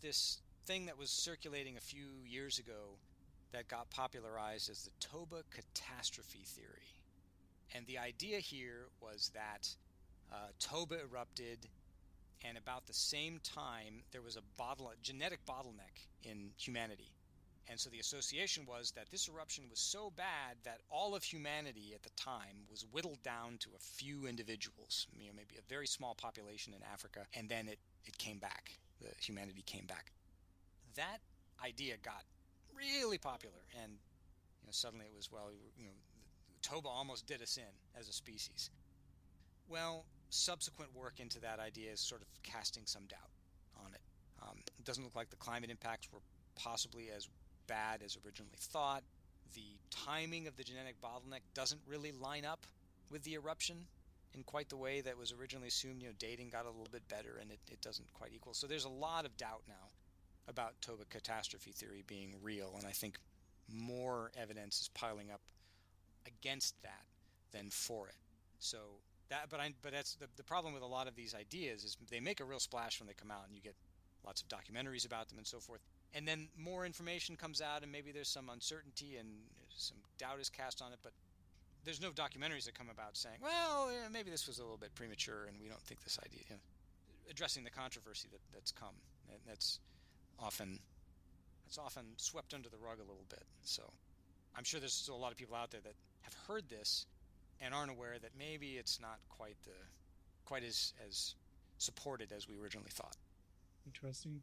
this thing that was circulating a few years ago that got popularized as the Toba catastrophe theory. And the idea here was that Toba erupted, and about the same time there was a genetic bottleneck in humanity. And so the association was that this eruption was so bad that all of humanity at the time was whittled down to a few individuals, maybe a very small population in Africa, and then it came back. Humanity came back. That idea got really popular, and suddenly it was, Toba almost did us in as a species. Well, subsequent work into that idea is sort of casting some doubt on it. It doesn't look like the climate impacts were possibly as bad as originally thought. The timing of the genetic bottleneck doesn't really line up with the eruption in quite the way that was originally assumed. Dating got a little bit better, and it doesn't quite equal. So there's a lot of doubt now about Toba catastrophe theory being real, and I think more evidence is piling up against that than for it. So but that's the problem with a lot of these ideas is they make a real splash when they come out, and you get lots of documentaries about them and so forth. And then more information comes out, and maybe there's some uncertainty and some doubt is cast on it, but there's no documentaries that come about saying, well, maybe this was a little bit premature, and we don't think this idea, addressing the controversy that's come. And that's often swept under the rug a little bit. So I'm sure there's still a lot of people out there that have heard this and aren't aware that maybe it's not quite as supported as we originally thought. Interesting.